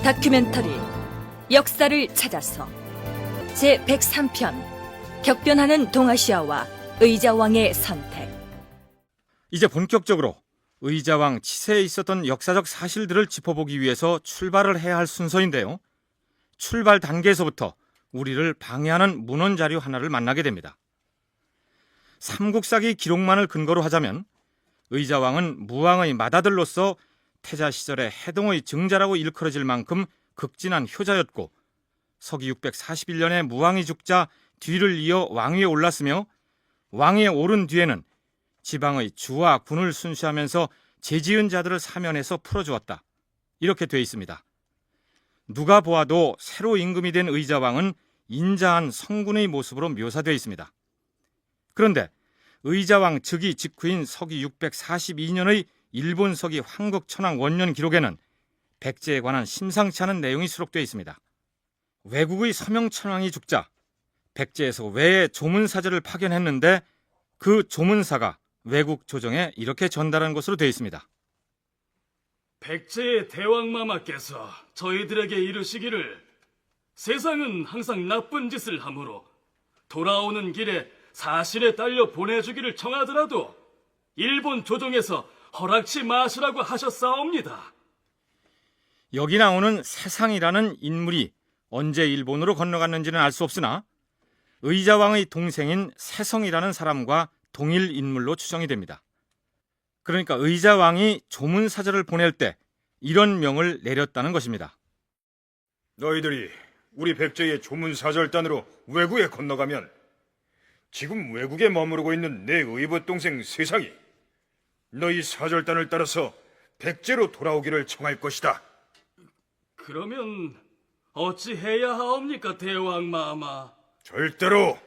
다큐멘터리 역사를 찾아서 제103편 격변하는 동아시아와 의자왕의 선택. 이제 본격적으로 의자왕 치세에 있었던 역사적 사실들을 짚어보기 위해서 출발을 해야 할 순서인데요. 출발 단계에서부터 우리를 방해하는 문헌 자료 하나를 만나게 됩니다. 삼국사기 기록만을 근거로 하자면 의자왕은 무왕의 맏아들로서 태자 시절의 해동의 증자라고 일컬어질 만큼 극진한 효자였고 서기 641년에 무왕이 죽자 뒤를 이어 왕위에 올랐으며 왕위에 오른 뒤에는 지방의 주와 군을 순시하면서 죄지은 자들을 사면해서 풀어주었다. 이렇게 돼 있습니다. 누가 보아도 새로 임금이 된 의자왕은 인자한 성군의 모습으로 묘사되어 있습니다. 그런데 의자왕 즉위 직후인 서기 642년의 일본 서기 황극천왕 원년 기록에는 백제에 관한 심상치 않은 내용이 수록되어 있습니다. 외국의 서명천왕이 죽자 백제에서 외에 조문사절을 파견했는데 그 조문사가 외국 조정에 이렇게 전달한 것으로 되어 있습니다. 백제의 대왕마마께서 저희들에게 이르시기를 세상은 항상 나쁜 짓을 하므로 돌아오는 길에 사실에 딸려 보내주기를 청하더라도 일본 조정에서 허락치 마시라고 하셨사옵니다. 여기 나오는 세상이라는 인물이 언제 일본으로 건너갔는지는 알 수 없으나 의자왕의 동생인 세성이라는 사람과 동일 인물로 추정이 됩니다. 그러니까 의자왕이 조문사절을 보낼 때 이런 명을 내렸다는 것입니다. 너희들이 우리 백제의 조문사절단으로 외국에 건너가면 지금 외국에 머무르고 있는 내 의붓 동생 세상이 너희 사절단을 따라서 백제로 돌아오기를 청할 것이다. 그러면 어찌 해야 하옵니까, 대왕마마? 절대로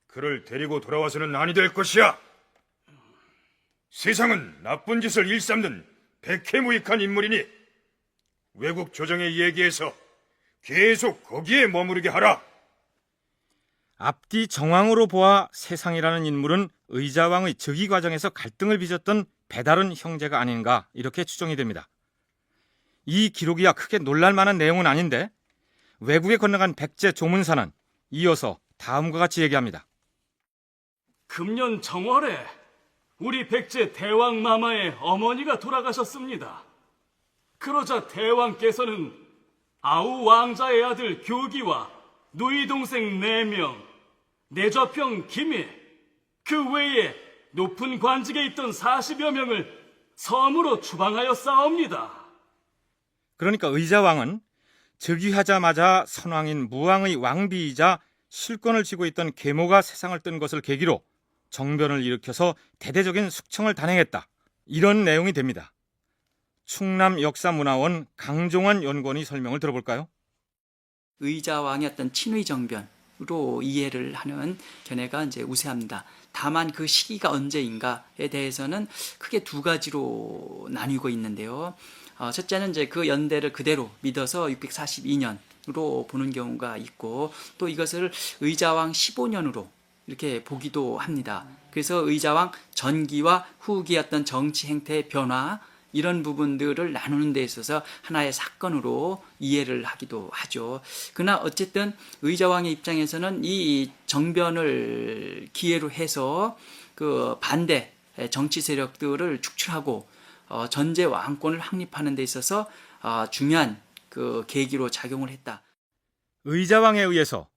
그를 데리고 돌아와서는 아니 될 것이야. 세상은 나쁜 짓을 일삼는 백해무익한 인물이니 외국 조정에 얘기해서 계속 거기에 머무르게 하라. 앞뒤 정황으로 보아 세상이라는 인물은 의자왕의 즉위 과정에서 갈등을 빚었던 배다른 형제가 아닌가 이렇게 추정이 됩니다. 이 기록이야 크게 놀랄 만한 내용은 아닌데 외국에 건너간 백제 조문사는 이어서 다음과 같이 얘기합니다. 금년 정월에 우리 백제 대왕마마의 어머니가 돌아가셨습니다. 그러자 대왕께서는 아우 왕자의 아들 교기와 누이 동생 4명, 내좌평 김일, 그 외에 높은 관직에 있던 40여 명을 섬으로 추방하였사옵니다. 그러니까 의자왕은 즉위하자마자 선왕인 무왕의 왕비이자 실권을 쥐고 있던 계모가 세상을 뜬 것을 계기로 정변을 일으켜서 대대적인 숙청을 단행했다. 이런 내용이 됩니다. 충남역사문화원 강종원 연구원의 설명을 들어볼까요? 의자왕의 어떤 친의 정변으로 이해를 하는 견해가 이제 우세합니다. 다만 그 시기가 언제인가에 대해서는 크게 두 가지로 나뉘고 있는데요. 첫째는 이제 그 연대를 그대로 믿어서 642년으로 보는 경우가 있고 또 이것을 의자왕 15년으로 이렇게 보기도 합니다. 그래서 의자왕 전기와 후기의 어떤 정치 행태의 변화 이런 부분들을 나누는 데 있어서 하나의 사건으로 이해를 하기도 하죠. 그러나 어쨌든 의자왕의 입장에서는 이 정변을 기회로 해서 그 반대 정치 세력들을 축출하고 전제 왕권을 확립하는 데 있어서 중요한 그 계기로 작용을 했다. 의자왕에 의해서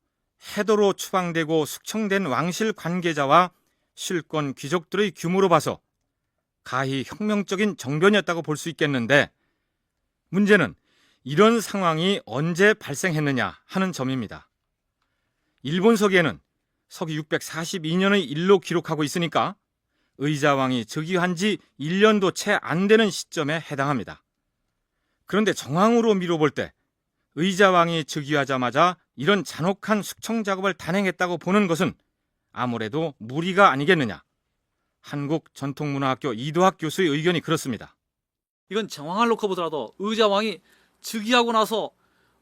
해도로 추방되고 숙청된 왕실 관계자와 실권 귀족들의 규모로 봐서 가히 혁명적인 정변이었다고 볼 수 있겠는데 문제는 이런 상황이 언제 발생했느냐 하는 점입니다. 일본서기에는 서기 642년의 일로 기록하고 있으니까 의자왕이 즉위한 지 1년도 채 안 되는 시점에 해당합니다. 그런데 정황으로 미뤄볼 때 의자왕이 즉위하자마자 이런 잔혹한 숙청 작업을 단행했다고 보는 것은 아무래도 무리가 아니겠느냐. 한국전통문화학교 이도학 교수의 의견이 그렇습니다. 이건 정황을 놓고 보더라도 의자왕이 즉위하고 나서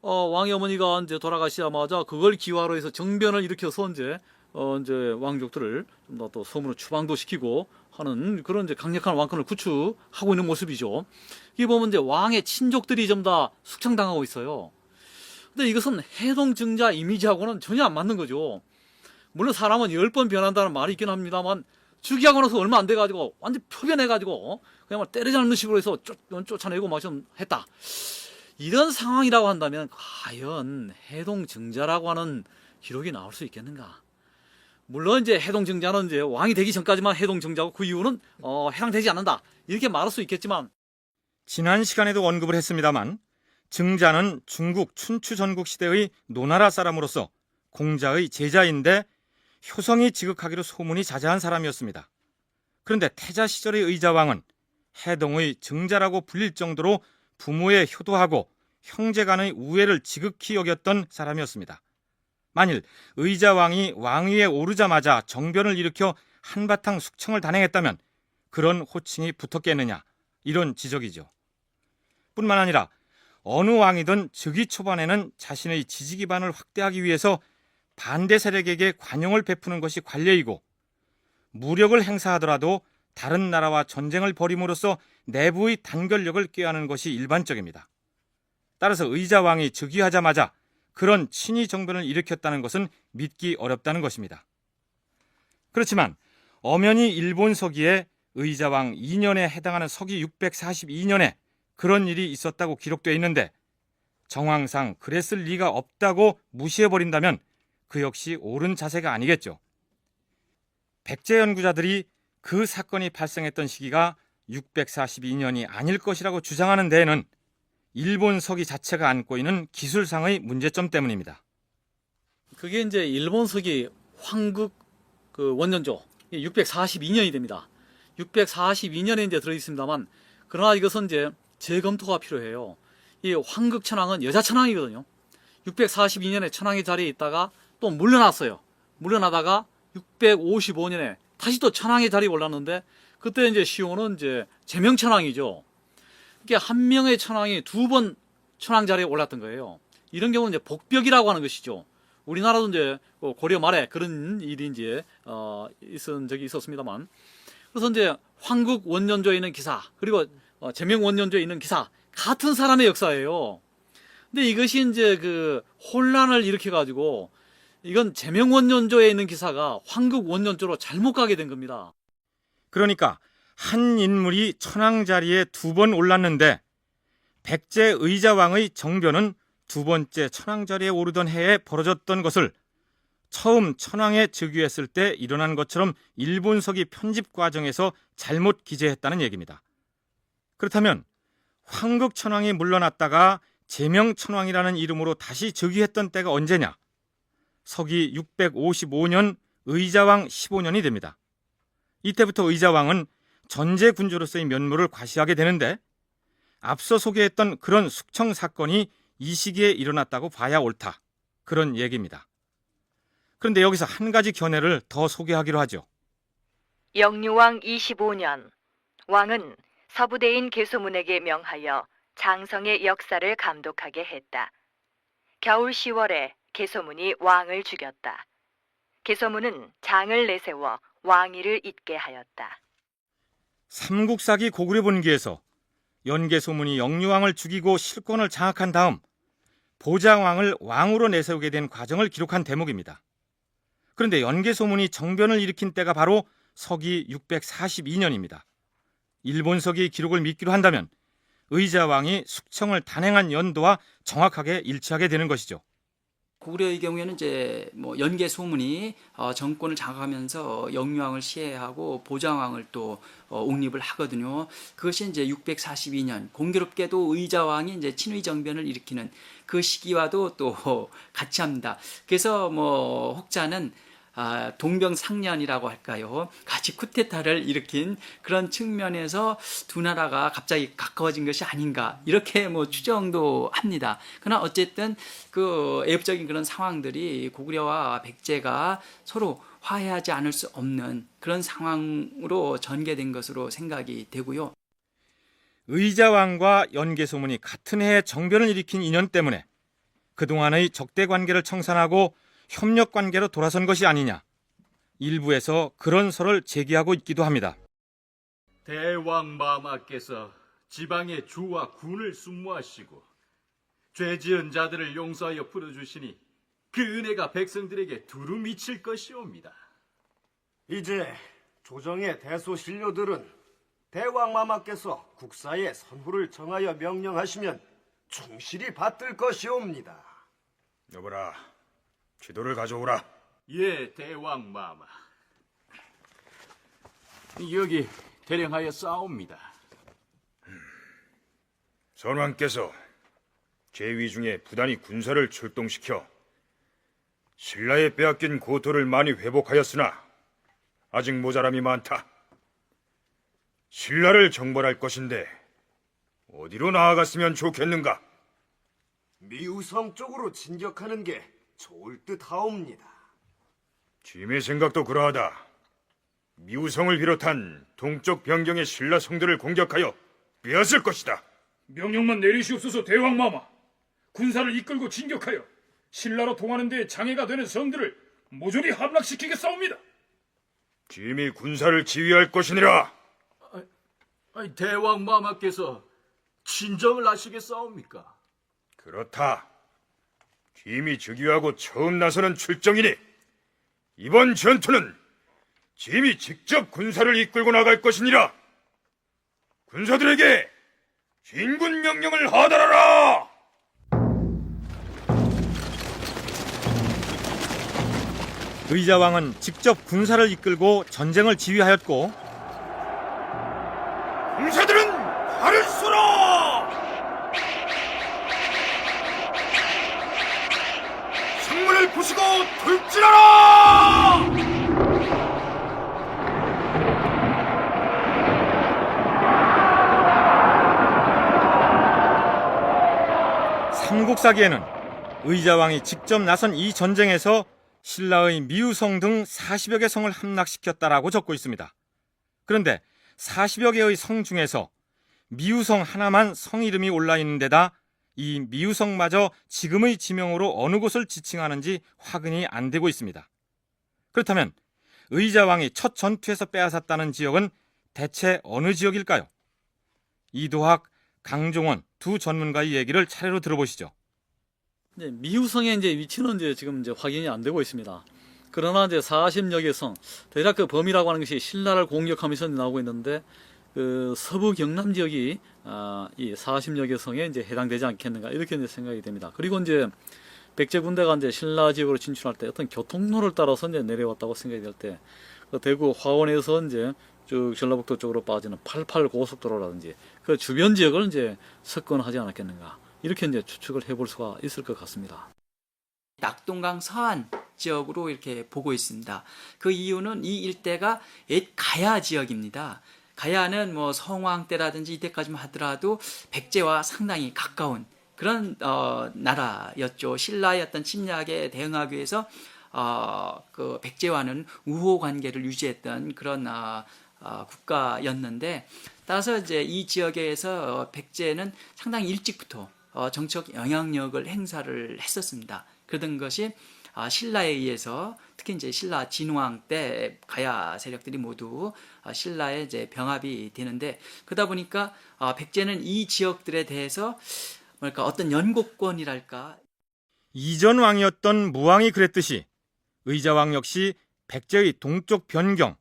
왕의 어머니가 이제 돌아가시자마자 그걸 기화로 해서 정변을 일으켜서 이제 왕족들을 좀 더 또 섬으로 추방도 시키고 하는 그런 이제 강력한 왕권을 구축하고 있는 모습이죠. 이게 보면 이제 왕의 친족들이 좀 다 숙청당하고 있어요. 근데 이것은 해동증자 이미지하고는 전혀 안 맞는 거죠. 물론 사람은 10번 변한다는 말이 있긴 합니다만 즉위하고 나서 얼마 안 돼가지고 완전 표변해가지고 그냥 막 때려잡는 식으로 해서 쫓아내고 막 좀 했다. 이런 상황이라고 한다면 과연 해동증자라고 하는 기록이 나올 수 있겠는가? 물론 이제 해동증자는 이제 왕이 되기 전까지만 해동증자고 그 이후는 해당되지 않는다. 이렇게 말할 수 있겠지만 지난 시간에도 언급을 했습니다만 증자는 중국 춘추 전국 시대의 노나라 사람으로서 공자의 제자인데 효성이 지극하기로 소문이 자자한 사람이었습니다. 그런데 태자 시절의 의자왕은 해동의 증자라고 불릴 정도로 부모에 효도하고 형제간의 우애를 지극히 여겼던 사람이었습니다. 만일 의자왕이 왕위에 오르자마자 정변을 일으켜 한바탕 숙청을 단행했다면 그런 호칭이 붙었겠느냐, 이런 지적이죠. 뿐만 아니라 어느 왕이든 즉위 초반에는 자신의 지지 기반을 확대하기 위해서 반대 세력에게 관용을 베푸는 것이 관례이고 무력을 행사하더라도 다른 나라와 전쟁을 벌임으로써 내부의 단결력을 꾀하는 것이 일반적입니다. 따라서 의자왕이 즉위하자마자 그런 친위 정변을 일으켰다는 것은 믿기 어렵다는 것입니다. 그렇지만 엄연히 일본 서기에 의자왕 2년에 해당하는 서기 642년에 그런 일이 있었다고 기록되어 있는데 정황상 그랬을 리가 없다고 무시해버린다면 그 역시 옳은 자세가 아니겠죠. 백제 연구자들이 그 사건이 발생했던 시기가 642년이 아닐 것이라고 주장하는 데에는 일본 서기 자체가 안고 있는 기술상의 문제점 때문입니다. 그게 이제 일본 서기 황국 그 원년조 642년이 됩니다. 642년에 이제 들어있습니다만 그러나 이것은 이제 재검토가 필요해요. 이 황국 천황은 여자 천황이거든요. 642년에 천황의 자리에 있다가 또 물러났어요. 물러나다가 655년에 다시 또 천황의 자리에 올랐는데 그때 이제 시호는 이제 제명 천황이죠. 이게 한 명의 천황이 2번 천황 자리에 올랐던 거예요. 이런 경우는 이제 복벽이라고 하는 것이죠. 우리나라도 이제 고려 말에 그런 일이 이제 있은 적이 있었습니다만, 그래서 이제 황국 원년조에 있는 기사 그리고 제명 원년조에 있는 기사 같은 사람의 역사예요. 근데 이것이 이제 그 혼란을 일으켜 가지고 이건 제명 원년조에 있는 기사가 황국 원년조로 잘못 가게 된 겁니다. 그러니까 한 인물이 천황 자리에 2번 올랐는데 백제 의자왕의 정변은 2번째 천황 자리에 오르던 해에 벌어졌던 것을 처음 천황에 즉위했을 때 일어난 것처럼 일본 서기 편집 과정에서 잘못 기재했다는 얘기입니다. 그렇다면 황국 천황이 물러났다가 제명 천황이라는 이름으로 다시 즉위했던 때가 언제냐? 서기 655년 의자왕 15년이 됩니다. 이때부터 의자왕은 전제 군주로서의 면모를 과시하게 되는데 앞서 소개했던 그런 숙청 사건이 이 시기에 일어났다고 봐야 옳다. 그런 얘기입니다. 그런데 여기서 한 가지 견해를 더 소개하기로 하죠. 영유왕 25년 왕은 서부대인 계소문에게 명하여 장성의 역사를 감독하게 했다. 겨울 10월에 계소문이 왕을 죽였다. 계소문은 장을 내세워 왕위를 잇게 하였다. 삼국사기 고구려본기에서 연개소문이 영유왕을 죽이고 실권을 장악한 다음 보장왕을 왕으로 내세우게 된 과정을 기록한 대목입니다. 그런데 연개소문이 정변을 일으킨 때가 바로 서기 642년입니다. 일본 서기의 기록을 믿기로 한다면 의자왕이 숙청을 단행한 연도와 정확하게 일치하게 되는 것이죠. 고구려의 경우에는 이제 뭐 연개 소문이 정권을 장악하면서 영유왕을 시해하고 보장왕을 또 옹립을 하거든요. 그것이 이제 642년 공교롭게도 의자왕이 이제 친의 정변을 일으키는 그 시기와도 또 같이 합니다. 그래서 뭐 혹자는 동병상련이라고 할까요? 같이 쿠데타를 일으킨 그런 측면에서 두 나라가 갑자기 가까워진 것이 아닌가 이렇게 뭐 추정도 합니다. 그러나 어쨌든 그 애협적인 그런 상황들이 고구려와 백제가 서로 화해하지 않을 수 없는 그런 상황으로 전개된 것으로 생각이 되고요. 의자왕과 연개소문이 같은 해에 정변을 일으킨 인연 때문에 그동안의 적대 관계를 청산하고 협력 관계로 돌아선 것이 아니냐. 일부에서 그런 설을 제기하고 있기도 합니다. 대왕 마마께서 지방의 주와 군을 숙무하시고 죄 지은 자들을 용서하여 풀어주시니 그 은혜가 백성들에게 두루 미칠 것이옵니다. 이제 조정의 대소신료들은 대왕마마께서 국사의 선후를 정하여 명령하시면 충실히 받들 것이옵니다. 여보라, 지도를 가져오라. 예, 대왕 마마. 여기 대령하여 싸웁니다. 선왕께서 제위 중에 부단히 군사를 출동시켜 신라에 빼앗긴 고토를 많이 회복하였으나 아직 모자람이 많다. 신라를 정벌할 것인데 어디로 나아갔으면 좋겠는가? 미우성 쪽으로 진격하는 게 좋을 듯하옵니다. 짐의 생각도 그러하다. 미우성을 비롯한 동쪽 변경의 신라 성들을 공격하여 빼앗을 것이다. 명령만 내리시옵소서. 대왕마마, 군사를 이끌고 진격하여 신라로 통하는 데 장애가 되는 성들을 모조리 함락시키겠사옵니다. 짐이 군사를 지휘할 것이니라. 대왕 마마께서 친정을 하시겠사옵니까? 그렇다. 짐이 즉위하고 처음 나서는 출정이니 이번 전투는 짐이 직접 군사를 이끌고 나갈 것이니라. 군사들에게 진군 명령을 하달하라. 의자왕은 직접 군사를 이끌고 전쟁을 지휘하였고 군사들은 활을 쏘라. 성문을 부수고 돌진하라. 삼국사기에는 의자왕이 직접 나선 이 전쟁에서 신라의 미우성 등 40여 개 성을 함락시켰다라고 적고 있습니다. 그런데 40여 개의 성 중에서 미우성 하나만 성 이름이 올라 있는 데다 이 미우성마저 지금의 지명으로 어느 곳을 지칭하는지 확인이 안 되고 있습니다. 그렇다면 의자왕이 첫 전투에서 빼앗았다는 지역은 대체 어느 지역일까요? 이도학, 강종원 두 전문가의 얘기를 차례로 들어보시죠. 이제 미우성의 이제 위치는 이제 지금 이제 확인이 안 되고 있습니다. 그러나 이제 40여 개 성, 대략 그 범위라고 하는 것이 신라를 공격하면서 나오고 있는데 그 서부 경남 지역이 이 40여 개 성에 이제 해당되지 않겠는가 이렇게 이제 생각이 됩니다. 그리고 이제 백제 군대가 이제 신라 지역으로 진출할 때 어떤 교통로를 따라서 이제 내려왔다고 생각이 될 때 그 대구 화원에서 이제 쭉 전라북도 쪽으로 빠지는 88 고속도로라든지 그 주변 지역을 이제 석권하지 않았겠는가 이렇게 이제 추측을 해볼 수가 있을 것 같습니다. 낙동강 서안 지역으로 이렇게 보고 있습니다. 그 이유는 이 일대가 옛 가야 지역입니다. 가야는 뭐 성왕 때라든지 이때까지만 하더라도 백제와 상당히 가까운 그런 나라였죠. 신라의 어떤 침략에 대응하기 위해서 그 백제와는 우호 관계를 유지했던 그런 국가였는데 따라서 이제 이 지역에서 백제는 상당히 일찍부터 정치적 영향력을 행사를 했었습니다. 그러던 것이 신라에 의해서 특히 이제 신라 진왕 때 가야 세력들이 모두 신라에 이제 병합이 되는데 그러다 보니까 백제는 이 지역들에 대해서 뭐랄까 어떤 연고권이랄까 이전 왕이었던 무왕이 그랬듯이 의자왕 역시 백제의 동쪽 변경,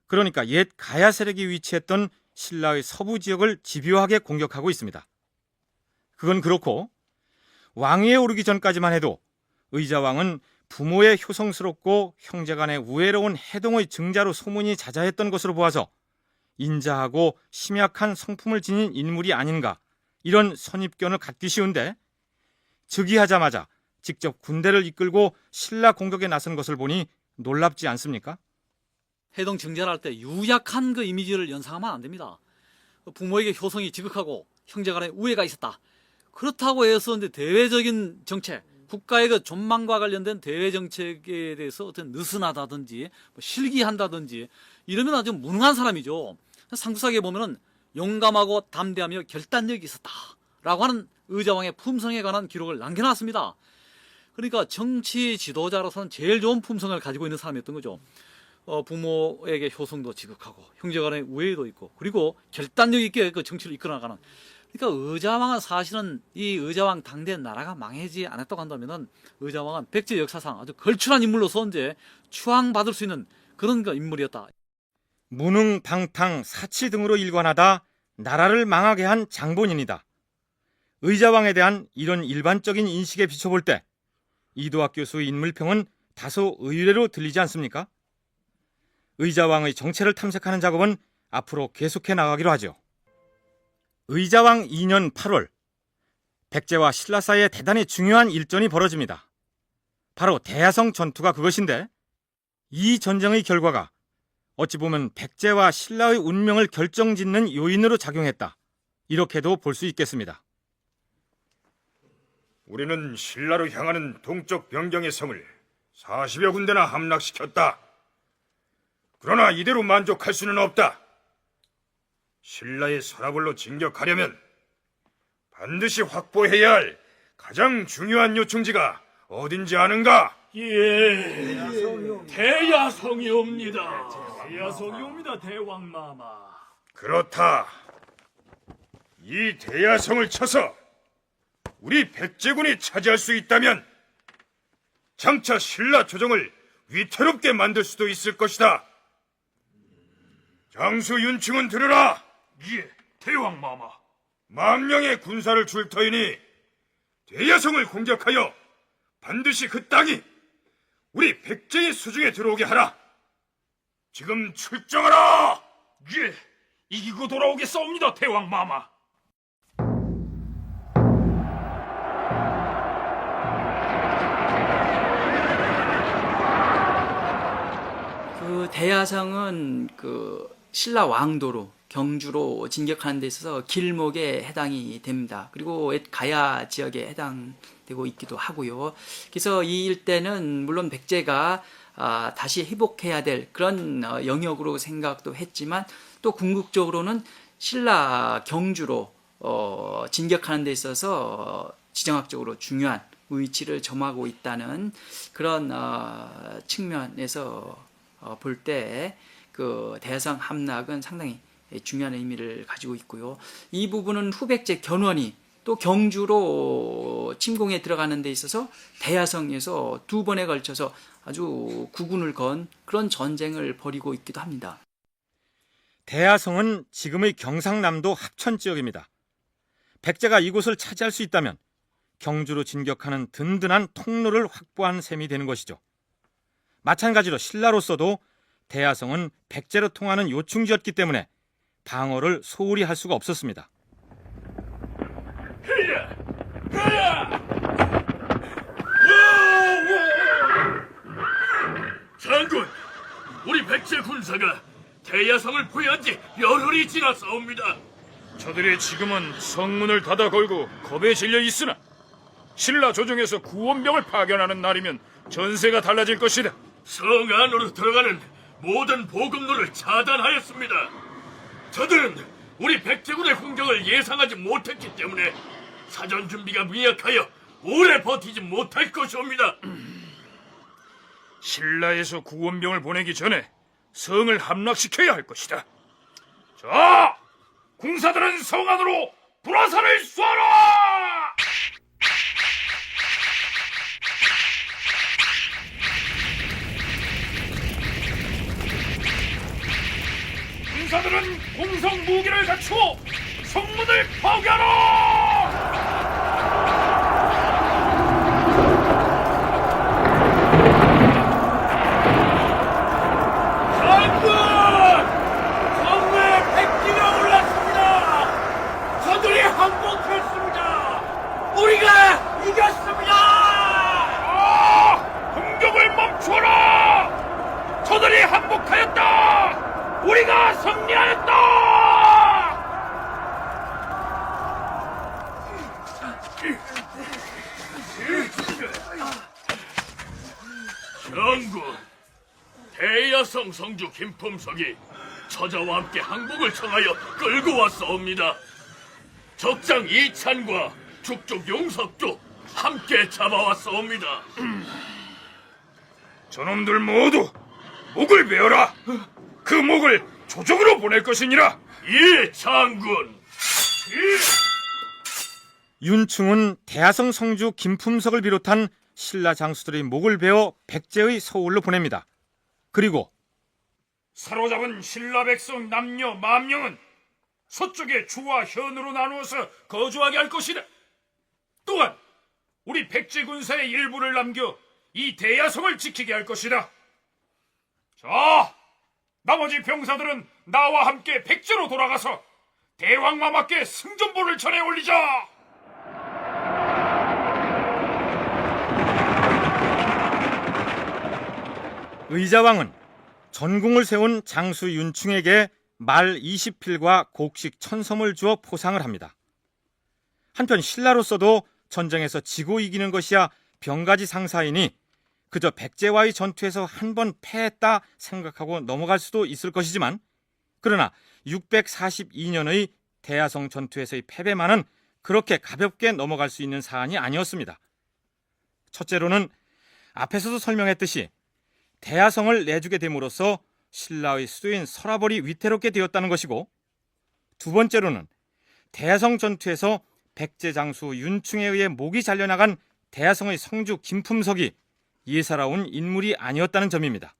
그러니까 옛 가야 세력이 위치했던 신라의 서부 지역을 집요하게 공격하고 있습니다. 그건 그렇고 왕위에 오르기 전까지만 해도 의자왕은 부모의 효성스럽고 형제간의 우애로운 해동의 증자로 소문이 자자했던 것으로 보아서 인자하고 심약한 성품을 지닌 인물이 아닌가 이런 선입견을 갖기 쉬운데 즉위하자마자 직접 군대를 이끌고 신라 공격에 나선 것을 보니 놀랍지 않습니까? 해동 증자를 할 때 유약한 그 이미지를 연상하면 안 됩니다. 부모에게 효성이 지극하고 형제간의 우애가 있었다. 그렇다고 해서 이제 대외적인 정책, 국가의 그 존망과 관련된 대외 정책에 대해서 어떤 느슨하다든지 실기한다든지 이러면 아주 무능한 사람이죠. 삼국사기에 보면은 용감하고 담대하며 결단력이 있었다라고 하는 의자왕의 품성에 관한 기록을 남겨놨습니다. 그러니까 정치 지도자로서는 제일 좋은 품성을 가지고 있는 사람이었던 거죠. 부모에게 효성도 지극하고 형제간의 우애도 있고 그리고 결단력 있게 그 정치를 이끌어나가는 그러니까 의자왕은 사실은 이 의자왕 당대 나라가 망하지 않았다고 한다면은 의자왕은 백제 역사상 아주 걸출한 인물로서 이제 추앙받을 수 있는 그런 그 인물이었다. 무능, 방탕, 사치 등으로 일관하다 나라를 망하게 한 장본인이다. 의자왕에 대한 이런 일반적인 인식에 비춰볼 때 이도학 교수의 인물평은 다소 의외로 들리지 않습니까? 의자왕의 정체를 탐색하는 작업은 앞으로 계속해 나가기로 하죠. 의자왕 2년 8월, 백제와 신라 사이에 대단히 중요한 일전이 벌어집니다. 바로 대야성 전투가 그것인데 이 전쟁의 결과가 어찌 보면 백제와 신라의 운명을 결정짓는 요인으로 작용했다. 이렇게도 볼 수 있겠습니다. 우리는 신라로 향하는 동쪽 변경의 성을 40여 군데나 함락시켰다. 그러나 이대로 만족할 수는 없다. 신라의 서라벌로 진격하려면 반드시 확보해야 할 가장 중요한 요충지가 어딘지 아는가? 예, 대야성이옵니다. 대야성이옵니다, 대왕마마. 그렇다. 이 대야성을 쳐서 우리 백제군이 차지할 수 있다면 장차 신라 조정을 위태롭게 만들 수도 있을 것이다. 장수 윤충은 들으라. 예, 대왕마마. 10,000명의 군사를 줄 터이니 대야성을 공격하여 반드시 그 땅이 우리 백제의 수중에 들어오게 하라. 지금 출정하라. 예, 이기고 돌아오겠사옵니다, 대왕마마. 그 대야성은 그 신라 왕도로 경주로 진격하는 데 있어서 길목에 해당이 됩니다. 그리고 가야 지역에 해당되고 있기도 하고요. 그래서 이 일대는 물론 백제가 다시 회복해야 될 그런 영역으로 생각도 했지만 또 궁극적으로는 신라 경주로 진격하는 데 있어서 지정학적으로 중요한 위치를 점하고 있다는 그런 측면에서 볼 때 그 대야성 함락은 상당히 중요한 의미를 가지고 있고요. 이 부분은 후백제 견훤이 또 경주로 침공에 들어가는 데 있어서 대야성에서 2번에 걸쳐서 아주 구군을 건 그런 전쟁을 벌이고 있기도 합니다. 대야성은 지금의 경상남도 합천 지역입니다. 백제가 이곳을 차지할 수 있다면 경주로 진격하는 든든한 통로를 확보한 셈이 되는 것이죠. 마찬가지로 신라로서도 대야성은 백제로 통하는 요충지였기 때문에 방어를 소홀히 할 수가 없었습니다. 장군, 우리 백제 군사가 대야성을 포위한 지 열흘이 지났사옵니다. 저들이 지금은 성문을 닫아 걸고 겁에 질려 있으나 신라 조정에서 구원병을 파견하는 날이면 전세가 달라질 것이다. 성 안으로 들어가는 모든 보급로를 차단하였습니다. 저들은 우리 백제군의 공격을 예상하지 못했기 때문에 사전 준비가 미약하여 오래 버티지 못할 것이옵니다. 신라에서 구원병을 보내기 전에 성을 함락시켜야 할 것이다. 자, 군사들은 성 안으로 불화살을 쏘아라! 군사들은 공성 무기를 갖추어 성문을 파괴하라! 장군! 성문에 백기가 올랐습니다! 저들이 항복했습니다! 우리가 이겼습니다! 공격을 멈춰라! 저들이 항복하였다! 우리가 승리하였다! 장군, 대야성 성주 김품석이 처자와 함께 항복을 청하여 끌고 왔사옵니다. 적장 이찬과 죽족 용석도 함께 잡아왔사옵니다. 저놈들 모두 목을 베어라. 그 목을 조정으로 보낼 것이니라. 예, 장군. 윤충은 대하성 성주 김품석을 비롯한 신라 장수들의 목을 베어 백제의 서울로 보냅니다. 그리고 사로잡은 신라 백성 남녀 만명은 서쪽의 주와 현으로 나누어서 거주하게 할 것이다. 또한 우리 백제 군사의 일부를 남겨 이 대야성을 지키게 할 것이다. 자, 나머지 병사들은 나와 함께 백제로 돌아가서 대왕마마께 승전보를 전해 올리자. 의자왕은 전궁을 세운 장수 윤충에게 말 20필과 곡식 1000섬을 주어 포상을 합니다. 한편 신라로서도 전쟁에서 지고 이기는 것이야 병가지 상사이니 그저 백제와의 전투에서 한 번 패했다 생각하고 넘어갈 수도 있을 것이지만, 그러나 642년의 대야성 전투에서의 패배만은 그렇게 가볍게 넘어갈 수 있는 사안이 아니었습니다. 첫째로는 앞에서도 설명했듯이 대야성을 내주게 됨으로써 신라의 수도인 서라벌이 위태롭게 되었다는 것이고, 두 번째로는 대야성 전투에서 백제 장수 윤충에 의해 목이 잘려나간 대야성의 성주 김품석이 예사로운 인물이 아니었다는 점입니다.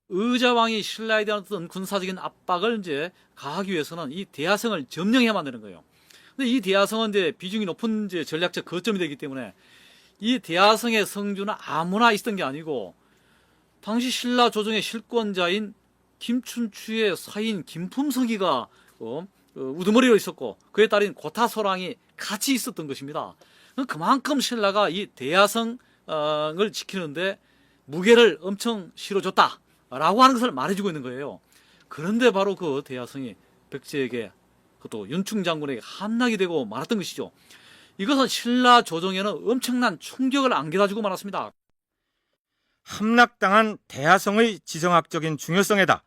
의자왕이 신라에 대한 어떤 군사적인 압박을 이제 가하기 위해서는 이 대야성을 점령해야만 되는 거예요. 근데 이 대야성은 이제 비중이 높은 이제 전략적 거점이 되기 때문에 이 대야성의 성주는 아무나 있었던 게 아니고 당시 신라 조정의 실권자인 김춘추의 사인 김품석이가 우두머리로 있었고 그에 따른 고타소랑이 같이 있었던 것입니다. 그만큼 신라가 이 대야성을 지키는데 무게를 엄청 실어줬다라고 하는 것을 말해주고 있는 거예요. 그런데 바로 그 대야성이 백제에게, 그것도 윤충 장군에게 함락이 되고 말았던 것이죠. 이것은 신라 조정에는 엄청난 충격을 안겨다주고 말았습니다. 함락당한 대하성의 지정학적인 중요성에다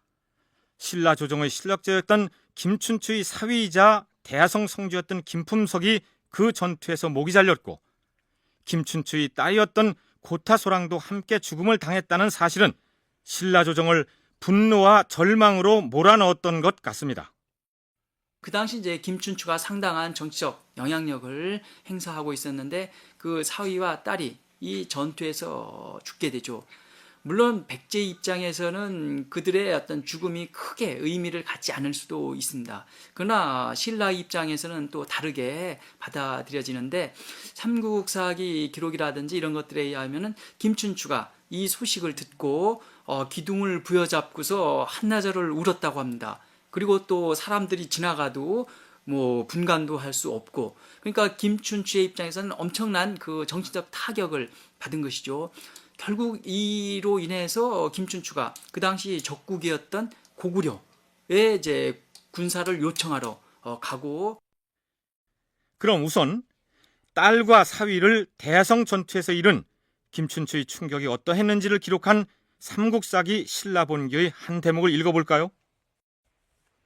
신라 조정의 실력자였던 김춘추의 사위이자 대하성 성주였던 김품석이 그 전투에서 목이 잘렸고, 김춘추의 딸이었던 고타소랑도 함께 죽음을 당했다는 사실은 신라 조정을 분노와 절망으로 몰아넣었던 것 같습니다. 그 당시 이제 김춘추가 상당한 정치적 영향력을 행사하고 있었는데 그 사위와 딸이 이 전투에서 죽게 되죠. 물론 백제 입장에서는 그들의 어떤 죽음이 크게 의미를 갖지 않을 수도 있습니다. 그러나 신라 입장에서는 또 다르게 받아들여지는데 삼국사기 기록이라든지 이런 것들에 의하면은 김춘추가 이 소식을 듣고 기둥을 부여잡고서 한나절을 울었다고 합니다. 그리고 또 사람들이 지나가도 뭐 분간도 할 수 없고, 그러니까 김춘추의 입장에서는 엄청난 그 정치적 타격을 받은 것이죠. 결국 이로 인해서 김춘추가 그 당시 적국이었던 고구려에 이제 군사를 요청하러 가고. 그럼 우선 딸과 사위를 대하성 전투에서 잃은 김춘추의 충격이 어떠했는지를 기록한 삼국사기 신라본기의 한 대목을 읽어볼까요?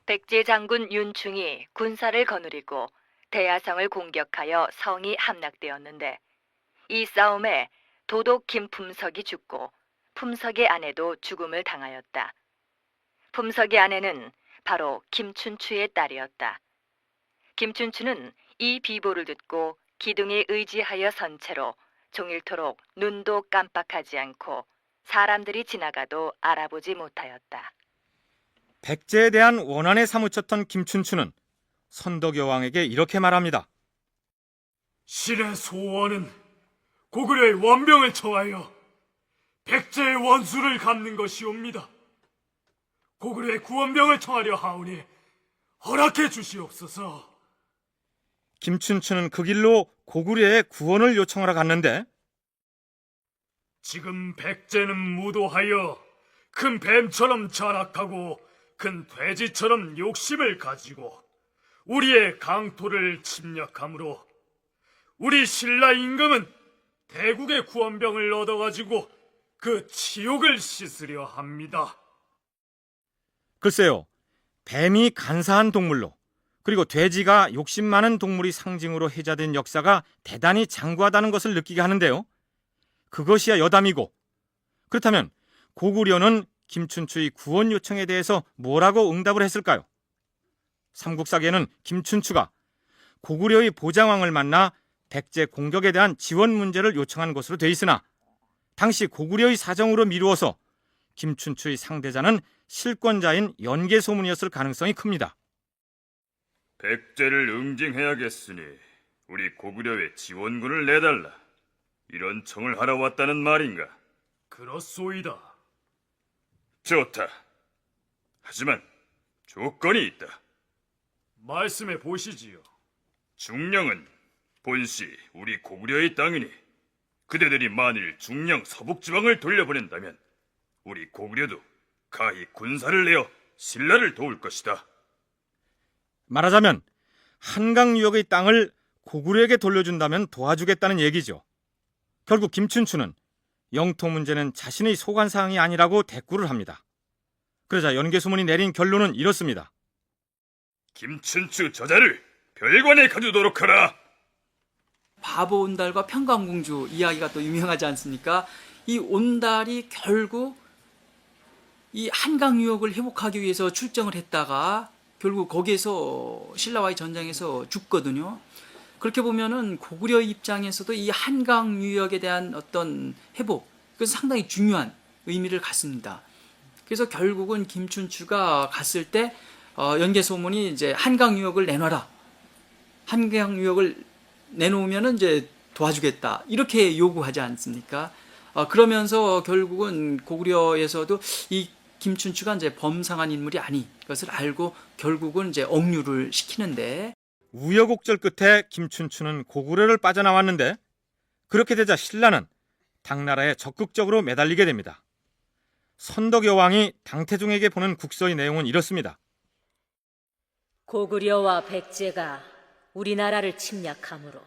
백제 장군 윤충이 군사를 거느리고 대야성을 공격하여 성이 함락되었는데, 이 싸움에 도독 김품석이 죽고 품석의 아내도 죽음을 당하였다. 품석의 아내는 바로 김춘추의 딸이었다. 김춘추는 이 비보를 듣고 기둥에 의지하여 선 채로 종일토록 눈도 깜빡하지 않고 사람들이 지나가도 알아보지 못하였다. 백제에 대한 원한에 사무쳤던 김춘추는 선덕여왕에게 이렇게 말합니다. 신의 소원은 고구려의 원병을 청하여 백제의 원수를 갚는 것이옵니다. 고구려의 구원병을 청하려 하오니 허락해 주시옵소서. 김춘추는 그 길로 고구려의 구원을 요청하러 갔는데, 지금 백제는 무도하여 큰 뱀처럼 자락하고 큰 돼지처럼 욕심을 가지고 우리의 강토를 침략하므로 우리 신라 임금은 대국의 구원병을 얻어가지고 그 치욕을 씻으려 합니다. 글쎄요, 뱀이 간사한 동물로, 그리고 돼지가 욕심 많은 동물이 상징으로 해자된 역사가 대단히 장구하다는 것을 느끼게 하는데요. 그것이야 여담이고, 그렇다면 고구려는 김춘추의 구원 요청에 대해서 뭐라고 응답을 했을까요? 삼국사기에는 김춘추가 고구려의 보장왕을 만나 백제 공격에 대한 지원 문제를 요청한 것으로 돼 있으나 당시 고구려의 사정으로 미루어서 김춘추의 상대자는 실권자인 연개소문이었을 가능성이 큽니다. 백제를 응징해야겠으니 우리 고구려에 지원군을 내달라. 이런 청을 하러 왔다는 말인가? 그렇소이다. 좋다. 하지만 조건이 있다. 말씀해 보시지요. 중령은 본시 우리 고구려의 땅이니 그대들이 만일 중령 서북지방을 돌려보낸다면 우리 고구려도 가히 군사를 내어 신라를 도울 것이다. 말하자면 한강 유역의 땅을 고구려에게 돌려준다면 도와주겠다는 얘기죠. 결국 김춘추는 영토 문제는 자신의 소관사항이 아니라고 대꾸를 합니다. 그러자 연개소문이 내린 결론은 이렇습니다. 김춘추 저자를 별관에 가두도록 하라. 바보 온달과 평강공주 이야기가 또 유명하지 않습니까? 이 온달이 결국 이 한강 유역을 회복하기 위해서 출정을 했다가 결국 거기에서 신라와의 전쟁에서 죽거든요. 그렇게 보면은 고구려 입장에서도 이 한강 유역에 대한 어떤 회복, 그건 상당히 중요한 의미를 갖습니다. 그래서 결국은 김춘추가 갔을 때 연개소문이 이제 한강 유역을 내놔라. 한강 유역을 내놓으면은 이제 도와주겠다. 이렇게 요구하지 않습니까? 그러면서 결국은 고구려에서도 이 김춘추가 이제 범상한 인물이 아닌 것을 알고 결국은 이제 억류를 시키는데 우여곡절 끝에 김춘추는 고구려를 빠져나왔는데 그렇게 되자 신라는 당나라에 적극적으로 매달리게 됩니다. 선덕 여왕이 당태종에게 보낸 국서의 내용은 이렇습니다. 고구려와 백제가 우리나라를 침략함으로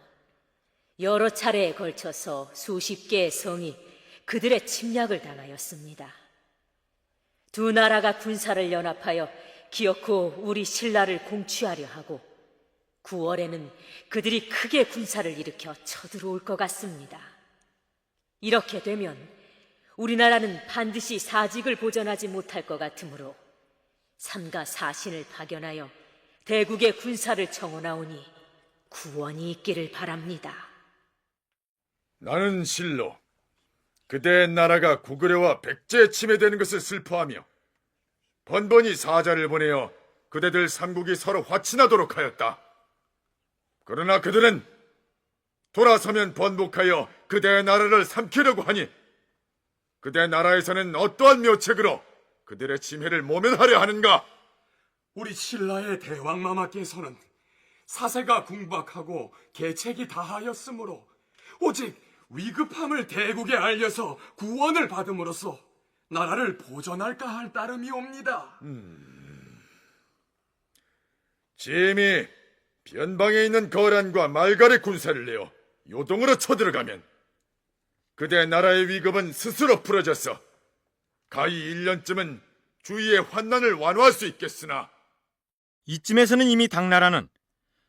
여러 차례에 걸쳐서 수십 개의 성이 그들의 침략을 당하였습니다. 두 나라가 군사를 연합하여 기어코 우리 신라를 공취하려 하고 9월에는 그들이 크게 군사를 일으켜 쳐들어올 것 같습니다. 이렇게 되면 우리나라는 반드시 사직을 보전하지 못할 것 같으므로 삼가 사신을 파견하여 대국의 군사를 청원하오니 구원이 있기를 바랍니다. 나는 실로 그대의 나라가 고구려와 백제에 침해되는 것을 슬퍼하며 번번이 사자를 보내어 그대들 삼국이 서로 화친하도록 하였다. 그러나 그들은 돌아서면 번복하여 그대의 나라를 삼키려고 하니 그대 나라에서는 어떠한 묘책으로 그들의 침해를 모면하려 하는가? 우리 신라의 대왕마마께서는 사세가 궁박하고 계책이 다하였으므로 오직 위급함을 대국에 알려서 구원을 받음으로써 나라를 보전할까 할 따름이옵니다. 짐이 변방에 있는 거란과 말갈의 군사를 내어 요동으로 쳐들어가면 그대 나라의 위급은 스스로 풀어져서 가히 1년쯤은 주위의 환난을 완화할 수 있겠으나 이쯤에서는 이미 당나라는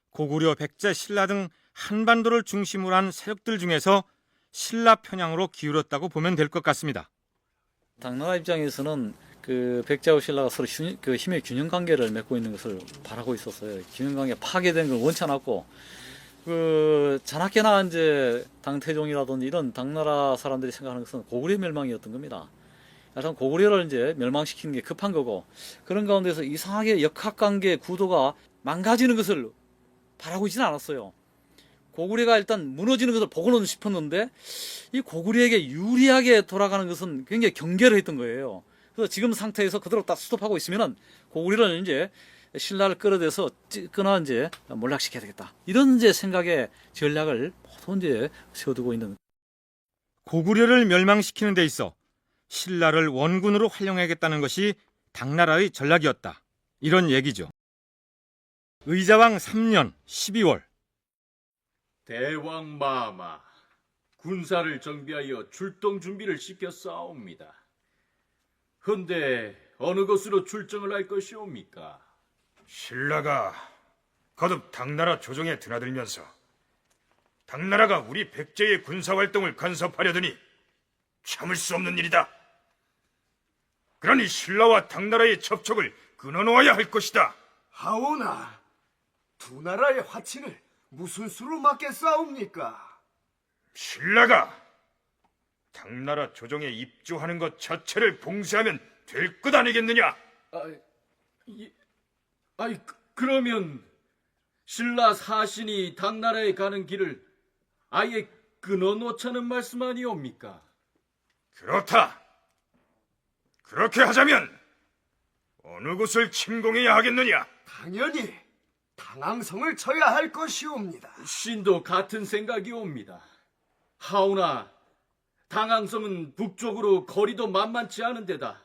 고구려, 백제, 신라 등 한반도를 중심으로 한 세력들 중에서 신라 편향으로 기울었다고 보면 될 것 같습니다. 당나라 입장에서는 그 백제와 신라가 서로 힘의 균형 관계를 맺고 있는 것을 바라고 있었어요. 균형 관계 파괴된 걸 원치 않았고, 자나깨나 이제 당태종이라든지 이런 당나라 사람들이 생각하는 것은 고구려 멸망이었던 겁니다. 약간 고구려를 이제 멸망시키는 게 급한 거고, 그런 가운데서 이상하게 역학관계 구도가 망가지는 것을 바라고 있지는 않았어요. 고구려가 일단 무너지는 것을 보고는 싶었는데 이 고구려에게 유리하게 돌아가는 것은 굉장히 경계를 했던 거예요. 그래서 지금 상태에서 그대로 딱 스톱하고 있으면은 고구려는 이제 신라를 끌어대서 찌거나 이제 몰락시켜야 되겠다. 이런 이제 생각의 전략을 모두 이제 세워두고 있는. 고구려를 멸망시키는 데 있어 신라를 원군으로 활용하겠다는 것이 당나라의 전략이었다. 이런 얘기죠. 의자왕 3년 12월 대왕 마마 군사를 정비하여 출동 준비를 시켜 싸웁니다. 헌데 어느 곳으로 출정을 할 것이옵니까? 신라가 거듭 당나라 조정에 드나들면서 당나라가 우리 백제의 군사활동을 간섭하려더니 참을 수 없는 일이다. 그러니 신라와 당나라의 접촉을 끊어놓아야 할 것이다. 하오나, 두 나라의 화친을 무슨 수로 막겠사옵니까? 신라가 당나라 조정에 입주하는 것 자체를 봉쇄하면 될 것 아니겠느냐? 그러면 신라 사신이 당나라에 가는 길을 아예 끊어놓자는 말씀 아니옵니까? 그렇다. 그렇게 하자면 어느 곳을 침공해야 하겠느냐? 당연히 당항성을 쳐야 할 것이옵니다. 신도 같은 생각이 옵니다. 하오나 당항성은 북쪽으로 거리도 만만치 않은 데다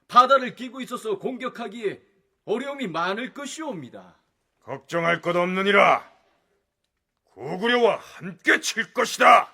바다를 끼고 있어서 공격하기에 어려움이 많을 것이옵니다. 걱정할 것 없느니라. 고구려와 함께 칠 것이다.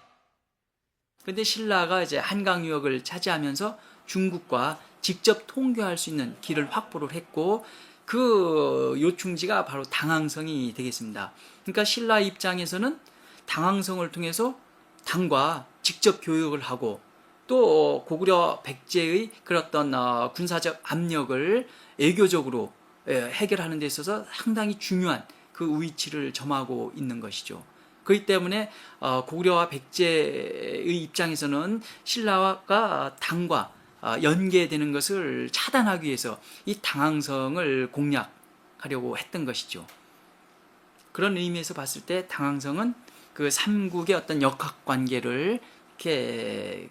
근데 신라가 이제 한강 유역을 차지하면서 중국과 직접 통교할 수 있는 길을 확보를 했고, 그 요충지가 바로 당항성이 되겠습니다. 그러니까 신라 입장에서는 당항성을 통해서 당과 직접 교역을 하고, 또 고구려 백제의 그런 군사적 압력을 애교적으로 해결하는 데 있어서 상당히 중요한 그 위치를 점하고 있는 것이죠. 그렇기 때문에 고구려와 백제의 입장에서는 신라가 당과 연계되는 것을 차단하기 위해서 이 당항성을 공략하려고 했던 것이죠. 그런 의미에서 봤을 때 당항성은 그 삼국의 어떤 역학관계를 이렇게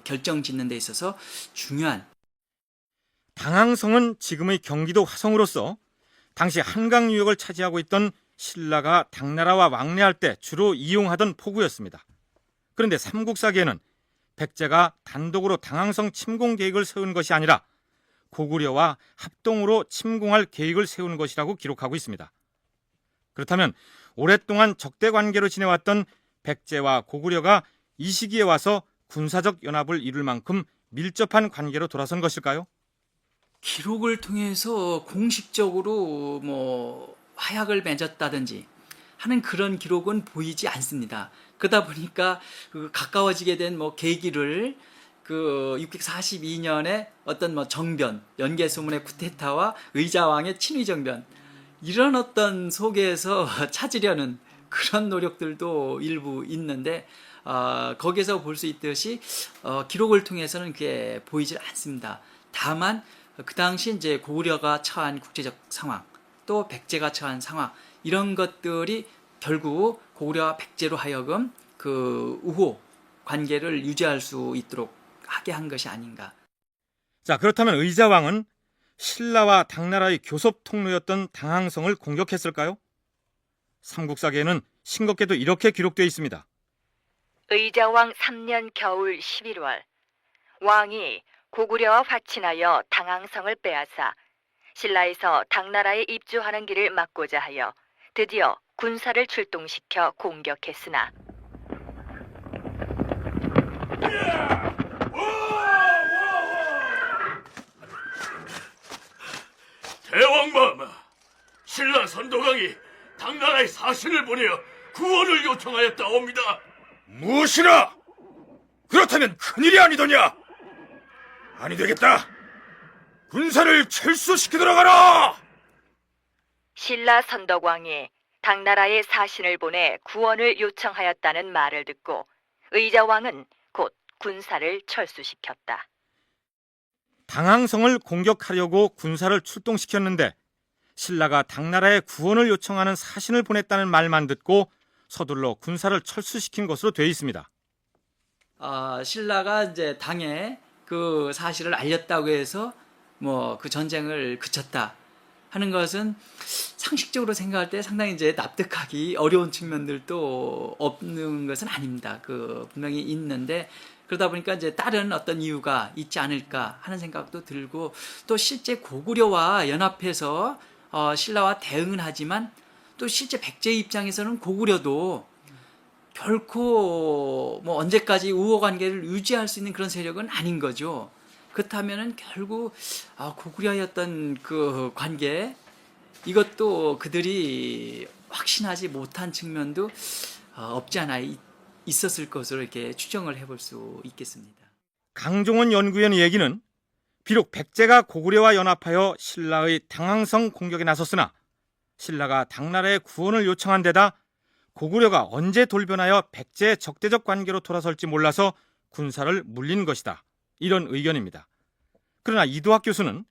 결정짓는 데 있어서 중요한. 당항성은 지금의 경기도 화성으로서 당시 한강 유역을 차지하고 있던 신라가 당나라와 왕래할 때 주로 이용하던 포구였습니다. 그런데 삼국사기에는 백제가 단독으로 당항성 침공 계획을 세운 것이 아니라 고구려와 합동으로 침공할 계획을 세운 것이라고 기록하고 있습니다. 그렇다면 오랫동안 적대 관계로 지내왔던 백제와 고구려가 이 시기에 와서 군사적 연합을 이룰 만큼 밀접한 관계로 돌아선 것일까요? 기록을 통해서 공식적으로 화약을 맺었다든지 하는 그런 기록은 보이지 않습니다. 그러다 보니까 가까워지게 된 계기를 642년에 어떤 정변, 연개소문의 쿠데타와 의자왕의 친위정변, 이런 어떤 속에서 찾으려는 그런 노력들도 일부 있는데, 거기에서 볼 수 있듯이 기록을 통해서는 그게 보이질 않습니다. 다만 그 당시 이제 고구려가 처한 국제적 상황, 또 백제가 처한 상황, 이런 것들이 결국 고구려와 백제로 하여금 그 우호 관계를 유지할 수 있도록 하게 한 것이 아닌가. 자, 그렇다면 의자왕은 신라와 당나라의 교섭 통로였던 당항성을 공격했을까요? 삼국사기에는 싱겁게도 이렇게 기록되어 있습니다. 의자왕 3년 겨울 11월 왕이 고구려와 화친하여 당항성을 빼앗아 신라에서 당나라에 입주하는 길을 막고자 하여 드디어 군사를 출동시켜 공격했으나 대왕마마, 신라 선도강이 당나라의 사신을 보내어 구원을 요청하였다옵니다. 무엇이라? 그렇다면 큰일이 아니더냐? 아니 되겠다. 군사를 철수시키도록 하라. 신라 선덕왕이 당나라의 사신을 보내 구원을 요청하였다는 말을 듣고 의자왕은 곧 군사를 철수시켰다. 당항성을 공격하려고 군사를 출동시켰는데 신라가 당나라에 구원을 요청하는 사신을 보냈다는 말만 듣고 서둘러 군사를 철수시킨 것으로 되어 있습니다. 신라가 이제 당에 그 사실을 알렸다고 해서 그 전쟁을 그쳤다 하는 것은 상식적으로 생각할 때 상당히 이제 납득하기 어려운 측면들도 없는 것은 아닙니다. 분명히 있는데, 그러다 보니까 이제 다른 어떤 이유가 있지 않을까 하는 생각도 들고, 또 실제 고구려와 연합해서 신라와 대응은 하지만 또 실제 백제 입장에서는 고구려도 결코 언제까지 우호 관계를 유지할 수 있는 그런 세력은 아닌 거죠. 그렇다면은 결국 고구려의 어떤 그 관계, 이것도 그들이 확신하지 못한 측면도 없지 않아 있었을 것으로 이렇게 추정을 해볼 수 있겠습니다. 강종원 연구위원의 얘기는 비록 백제가 고구려와 연합하여 신라의 당항성 공격에 나섰으나 신라가 당나라의 구원을 요청한 데다 고구려가 언제 돌변하여 백제의 적대적 관계로 돌아설지 몰라서 군사를 물린 것이다. 이런 의견입니다. 그러나 이도학 교수는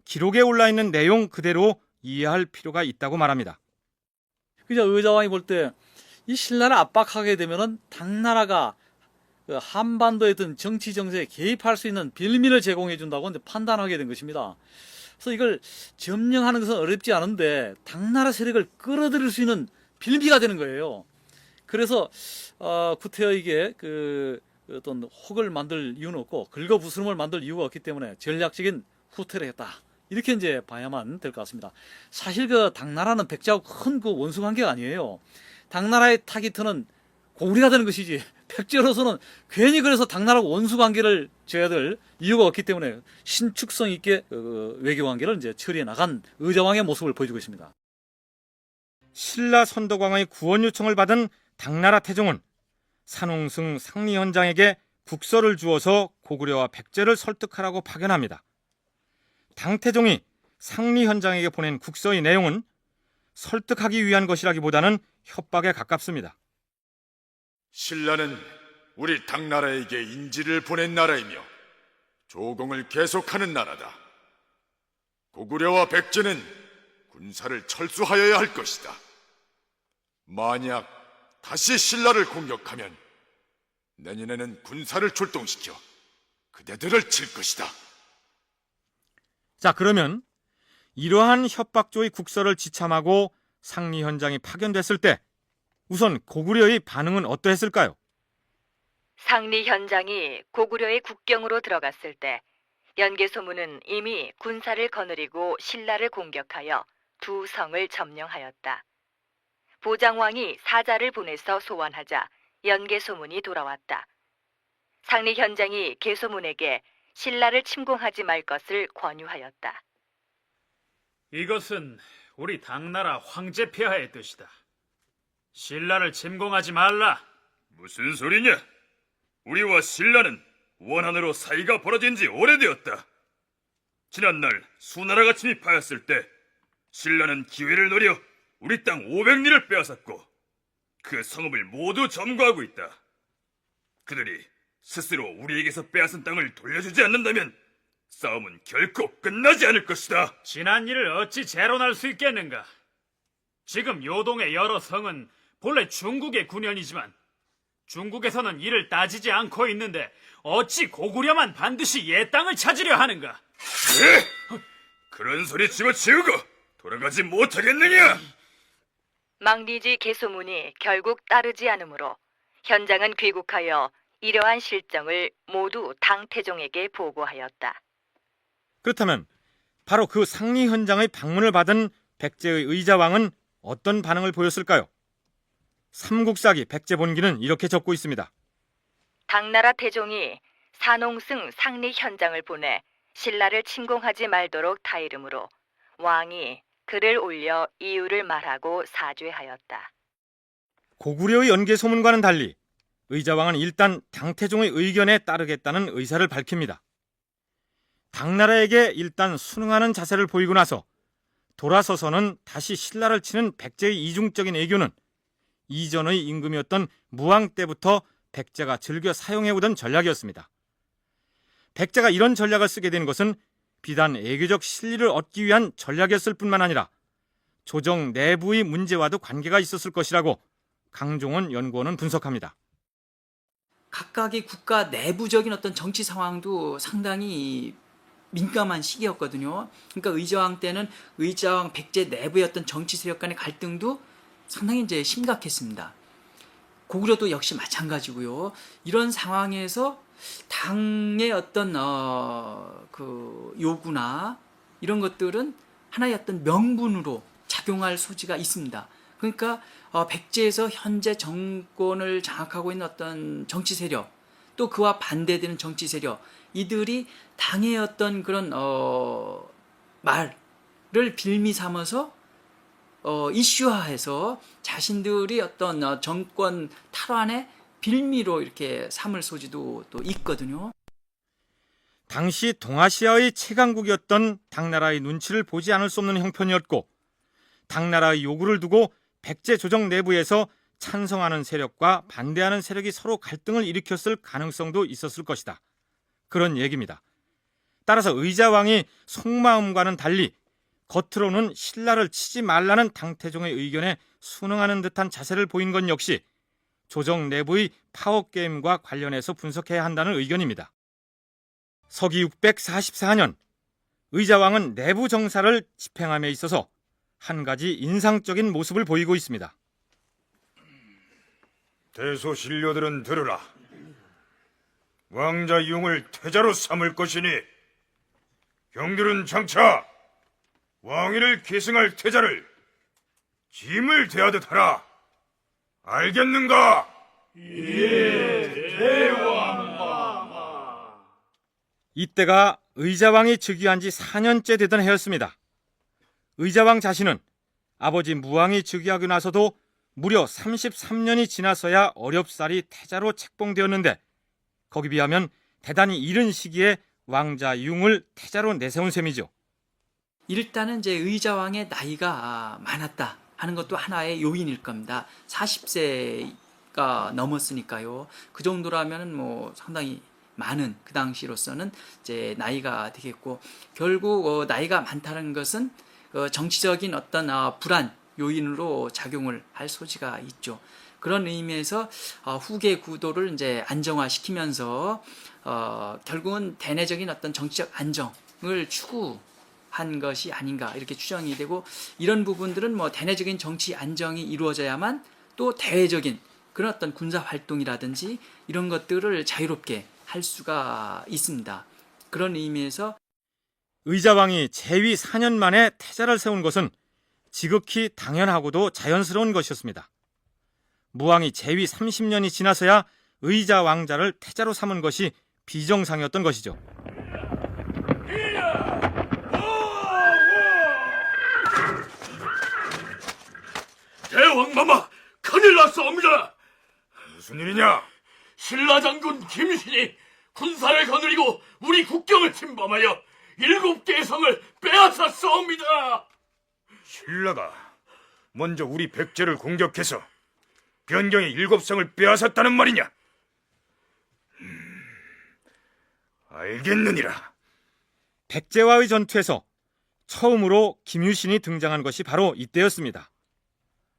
기록에 올라있는 내용 그대로 이해할 필요가 있다고 말합니다. 그저 의자왕이 볼 때 이 신라를 압박하게 되면은 당나라가 그 한반도에 든 정치 정세에 개입할 수 있는 빌미를 제공해 준다고 이제 판단하게 된 것입니다. 그래서 이걸 점령하는 것은 어렵지 않은데 당나라 세력을 끌어들일 수 있는 빌미가 되는 거예요. 그래서 구태여에게 그 어떤 혹을 만들 이유는 없고 긁어부스럼을 만들 이유가 없기 때문에 전략적인 후퇴를 했다. 이렇게 이제 봐야만 될 것 같습니다. 사실 그 당나라는 백제하고 큰 그 원수 관계가 아니에요. 당나라의 타깃은 고구려가 되는 것이지 백제로서는 괜히 그래서 당나라하고 원수 관계를 져야 될 이유가 없기 때문에 신축성 있게 외교 관계를 이제 처리해 나간 의자왕의 모습을 보여주고 있습니다. 신라 선덕왕의 구원 요청을 받은 당나라 태종은 산홍승 상리현장에게 국서를 주어서 고구려와 백제를 설득하라고 파견합니다. 당태종이 상리현장에게 보낸 국서의 내용은 설득하기 위한 것이라기보다는 협박에 가깝습니다. 신라는 우리 당나라에게 인지를 보낸 나라이며 조공을 계속하는 나라다. 고구려와 백제는 군사를 철수하여야 할 것이다. 만약 다시 신라를 공격하면 내년에는 군사를 출동시켜 그대들을 칠 것이다. 자, 그러면 이러한 협박조의 국서를 지참하고 상리현장이 파견됐을 때 우선 고구려의 반응은 어떠했을까요? 상리현장이 고구려의 국경으로 들어갔을 때 연개소문은 이미 군사를 거느리고 신라를 공격하여 두 성을 점령하였다. 보장왕이 사자를 보내서 소환하자 연개소문이 돌아왔다. 상리현장이 개소문에게 신라를 침공하지 말 것을 권유하였다. 이것은 우리 당나라 황제 폐하의 뜻이다. 신라를 침공하지 말라. 무슨 소리냐? 우리와 신라는 원한으로 사이가 벌어진 지 오래되었다. 지난날 수나라가 침입하였을 때 신라는 기회를 노려 우리 땅 500리를 빼앗았고 그 성읍을 모두 점거하고 있다. 그들이 스스로 우리에게서 빼앗은 땅을 돌려주지 않는다면 싸움은 결코 끝나지 않을 것이다. 지난 일을 어찌 재론할 수 있겠는가? 지금 요동의 여러 성은 본래 중국의 군현이지만 중국에서는 이를 따지지 않고 있는데 어찌 고구려만 반드시 옛 땅을 찾으려 하는가? 그런 소리 집어치우고 돌아가지 못하겠느냐? 망리지 개소문이 결국 따르지 않으므로 현장은 귀국하여 이러한 실정을 모두 당태종에게 보고하였다. 그렇다면 바로 그 상리현장의 방문을 받은 백제의 의자왕은 어떤 반응을 보였을까요? 삼국사기 백제본기는 이렇게 적고 있습니다. 당나라 태종이 산홍승 상리현장을 보내 신라를 침공하지 말도록 타이름으로 왕이 글을 올려 이유를 말하고 사죄하였다. 고구려의 연개소문과는 달리 의자왕은 일단 당태종의 의견에 따르겠다는 의사를 밝힙니다. 당나라에게 일단 순응하는 자세를 보이고 나서 돌아서서는 다시 신라를 치는 백제의 이중적인 애교는 이전의 임금이었던 무왕 때부터 백제가 즐겨 사용해오던 전략이었습니다. 백제가 이런 전략을 쓰게 된 것은 비단 애교적 실리를 얻기 위한 전략이었을 뿐만 아니라 조정 내부의 문제와도 관계가 있었을 것이라고 강종원 연구원은 분석합니다. 각각의 국가 내부적인 어떤 정치 상황도 상당히 민감한 시기였거든요. 그러니까 의자왕 때는 의자왕 백제 내부의 어떤 정치 세력 간의 갈등도 상당히 이제 심각했습니다. 고구려도 역시 마찬가지고요. 이런 상황에서 당의 어떤 그 요구나 이런 것들은 하나의 어떤 명분으로 작용할 소지가 있습니다. 그러니까 백제에서 현재 정권을 장악하고 있는 어떤 정치 세력, 또 그와 반대되는 정치 세력, 이들이 당의 어떤 그런 말을 빌미 삼아서 이슈화해서 자신들이 어떤 정권 탈환의 빌미로 이렇게 삼을 소지도 또 있거든요. 당시 동아시아의 최강국이었던 당나라의 눈치를 보지 않을 수 없는 형편이었고 당나라의 요구를 두고 백제 조정 내부에서 찬성하는 세력과 반대하는 세력이 서로 갈등을 일으켰을 가능성도 있었을 것이다. 그런 얘기입니다. 따라서 의자왕이 속마음과는 달리 겉으로는 신라를 치지 말라는 당태종의 의견에 순응하는 듯한 자세를 보인 건 역시 조정 내부의 파워게임과 관련해서 분석해야 한다는 의견입니다. 서기 644년 의자왕은 내부 정사를 집행함에 있어서 한 가지 인상적인 모습을 보이고 있습니다. 대소신료들은 들으라. 왕자 융을 태자로 삼을 것이니 경들은 장차 왕위를 계승할 태자를 짐을 대하듯 하라. 알겠는가? 이때가 의자왕이 즉위한 지 4년째 되던 해였습니다. 의자왕 자신은 아버지 무왕이 즉위하고 나서도 무려 33년이 지나서야 어렵사리 태자로 책봉되었는데 거기 비하면 대단히 이른 시기에 왕자 융을 태자로 내세운 셈이죠. 일단은 이제 의자왕의 나이가 많았다 하는 것도 하나의 요인일 겁니다. 40세가 넘었으니까요. 그 정도라면은 뭐 상당히 많은 그 당시로서는 이제 나이가 되겠고 결국 나이가 많다는 것은 정치적인 어떤 불안 요인으로 작용을 할 소지가 있죠. 그런 의미에서 후계 구도를 이제 안정화시키면서 결국은 대내적인 어떤 정치적 안정을 추구한 것이 아닌가 이렇게 추정이 되고 이런 부분들은 뭐 대내적인 정치 안정이 이루어져야만 또 대외적인 그런 어떤 군사 활동이라든지 이런 것들을 자유롭게 할 수가 있습니다. 그런 의미에서 의자왕이 재위 4년 만에 태자를 세운 것은 지극히 당연하고도 자연스러운 것이었습니다. 무왕이 재위 30년이 지나서야 의자 왕자를 태자로 삼은 것이 비정상이었던 것이죠. 대왕마마, 큰일 났사옵니다. 무슨 일이냐? 신라 장군 김신이 군사를 거느리고 우리 국경을 침범하여 7개의 성을 빼앗았사옵니다. 신라가 먼저 우리 백제를 공격해서 변경의 7성을 빼앗았다는 말이냐? 알겠느니라. 백제와의 전투에서 처음으로 김유신이 등장한 것이 바로 이때였습니다.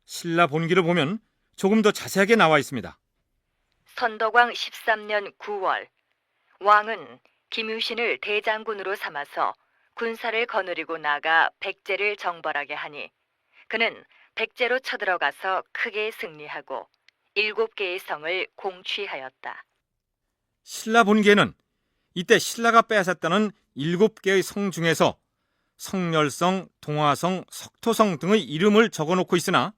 신라 본기를 보면 조금 더 자세하게 나와 있습니다. 선덕왕 13년 9월 왕은 김유신을 대장군으로 삼아서 군사를 거느리고 나가 백제를 정벌하게 하니 그는 백제로 쳐들어가서 크게 승리하고 7개의 성을 공취하였다. 신라 본기에는 이때 신라가 빼앗았다는 7개의 성 중에서 성렬성, 동화성, 석토성 등의 이름을 적어놓고 있으나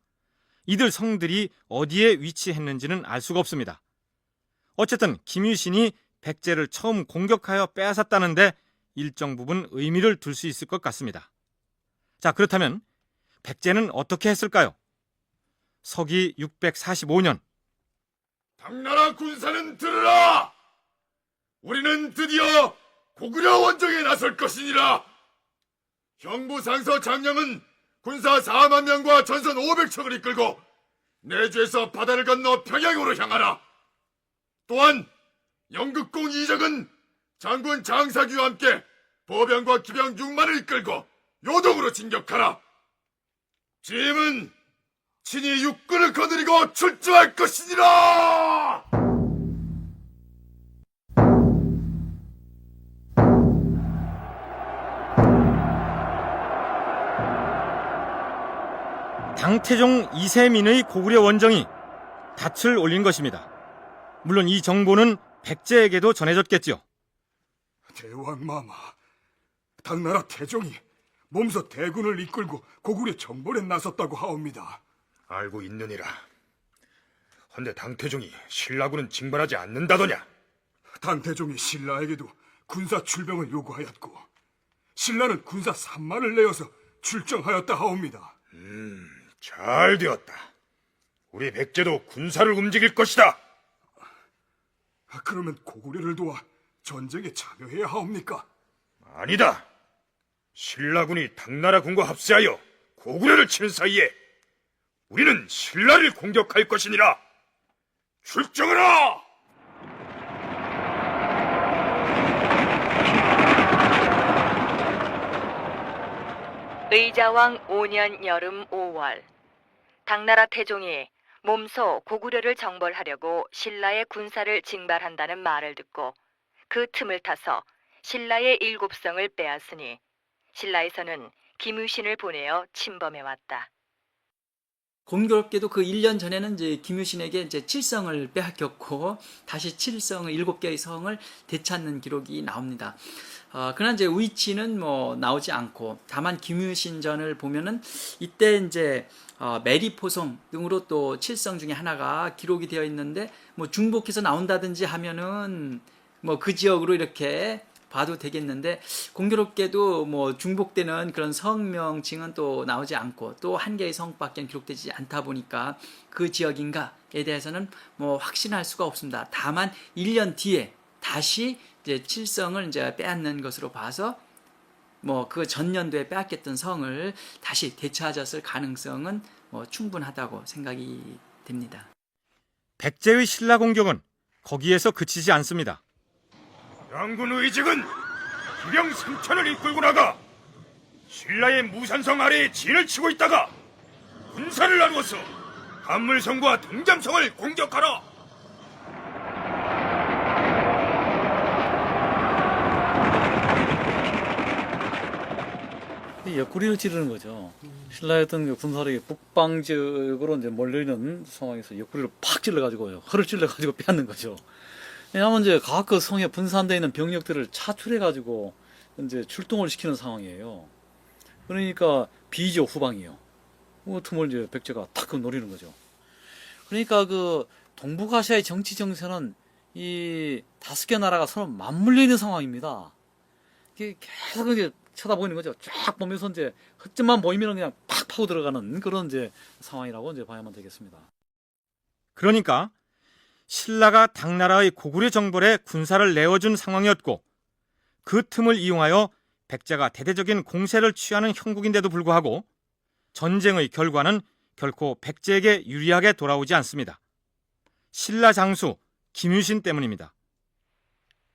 이들 성들이 어디에 위치했는지는 알 수가 없습니다. 어쨌든 김유신이 백제를 처음 공격하여 빼앗았다는데 일정 부분 의미를 둘 수 있을 것 같습니다. 자, 그렇다면 백제는 어떻게 했을까요? 서기 645년 당나라 군사는 들으라! 우리는 드디어 고구려 원정에 나설 것이니라! 형부상서 장령은 군사 4만 명과 전선 500척을 이끌고 내주에서 바다를 건너 평양으로 향하라! 또한 영국공 이적은 장군 장사규와 함께 보병과 기병 6만을 이끌고 요동으로 진격하라! 짐은 친히 육군을 거느리고 출조할 것이니라! 당태종 이세민의 고구려 원정이 닻을 올린 것입니다. 물론 이 정보는 백제에게도 전해졌겠죠. 대왕마마, 당나라 태종이 몸소 대군을 이끌고 고구려 정벌에 나섰다고 하옵니다. 알고 있느니라. 헌데 당태종이 신라군은 징발하지 않는다더냐? 당태종이 신라에게도 군사 출병을 요구하였고 신라는 군사 3만을 내어서 출정하였다 하옵니다. 잘 되었다. 우리 백제도 군사를 움직일 것이다. 그러면 고구려를 도와 전쟁에 참여해야 하옵니까? 아니다. 신라군이 당나라군과 합세하여 고구려를 치는 사이에 우리는 신라를 공격할 것이니라. 출정하라! 의자왕 5년 여름 5월, 당나라 태종이 몸소 고구려를 정벌하려고 신라의 군사를 징발한다는 말을 듣고 그 틈을 타서 신라의 7성을 빼앗으니 신라에서는 김유신을 보내어 침범해왔다. 공교롭게도 그 1년 전에는 이제 김유신에게 이제 7성을 빼앗겼고 다시 7성을 7개의 성을 되찾는 기록이 나옵니다. 그러나 이제 위치는 뭐 나오지 않고 다만 김유신전을 보면은 이때 이제 메리포성 등으로 또 7성 중에 하나가 기록이 되어 있는데 뭐 중복해서 나온다든지 하면은 뭐 그 지역으로 이렇게 봐도 되겠는데 공교롭게도 뭐 중복되는 그런 성명칭은 또 나오지 않고 또 한 개의 성밖에 기록되지 않다 보니까 그 지역인가에 대해서는 뭐 확신할 수가 없습니다. 다만 1년 뒤에 다시 이제 7성을 이제 빼앗는 것으로 봐서 뭐 그 전년도에 빼앗겼던 성을 다시 되찾았을 가능성은 뭐 충분하다고 생각이 됩니다. 백제의 신라 공격은 거기에서 그치지 않습니다. 양군 의직은 기병 3천을 이끌고 나가 신라의 무산성 아래에 진을 치고 있다가 군사를 나누어서 간물성과 등잠성을 공격하라. 옆구리를 찌르는 거죠. 신라의 어떤 그 군사력이 북방 지역으로 이제 몰려있는 상황에서 옆구리를 팍 찔러가지고 허를 찔러가지고 빼앗는 거죠. 왜냐하면 이제 각 그 성에 분산되어 있는 병력들을 차출해가지고 이제 출동을 시키는 상황이에요. 그러니까 비죠, 후방이요. 그 틈을 이제 백제가 탁 노리는 거죠. 그러니까 그 동북아시아의 정치 정세는 이 5개 나라가 서로 맞물려 있는 상황입니다. 이게 계속 이제 쳐다보이는 거죠. 쫙 보면서 이제 흠집만 보이면 그냥 팍 파고 들어가는 그런 이제 상황이라고 이제 봐야만 되겠습니다. 그러니까 신라가 당나라의 고구려 정벌에 군사를 내어준 상황이었고 그 틈을 이용하여 백제가 대대적인 공세를 취하는 형국인데도 불구하고 전쟁의 결과는 결코 백제에게 유리하게 돌아오지 않습니다. 신라 장수 김유신 때문입니다.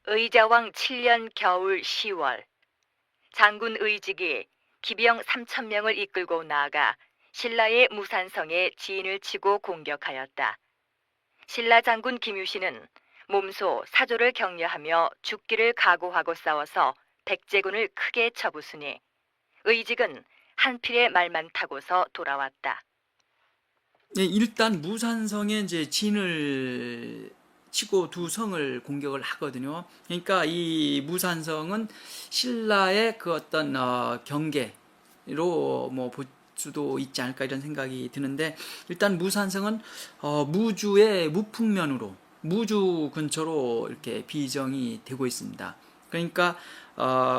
의자왕 7년 겨울 10월, 장군 의직이 기병 3,000명을 이끌고 나아가 신라의 무산성에 진을 치고 공격하였다. 신라 장군 김유신은 몸소 사조를 격려하며 죽기를 각오하고 싸워서 백제군을 크게 쳐부수니 의직은 한필의 말만 타고서 돌아왔다. 네, 일단 무산성에 이제 진을 치고 두 성을 공격을 하거든요. 그러니까 이 무산성은 신라의 그 어떤 경계로 뭐 볼 수도 있지 않을까 이런 생각이 드는데 일단 무산성은 무주의 무풍면으로 무주 근처로 이렇게 비정이 되고 있습니다. 그러니까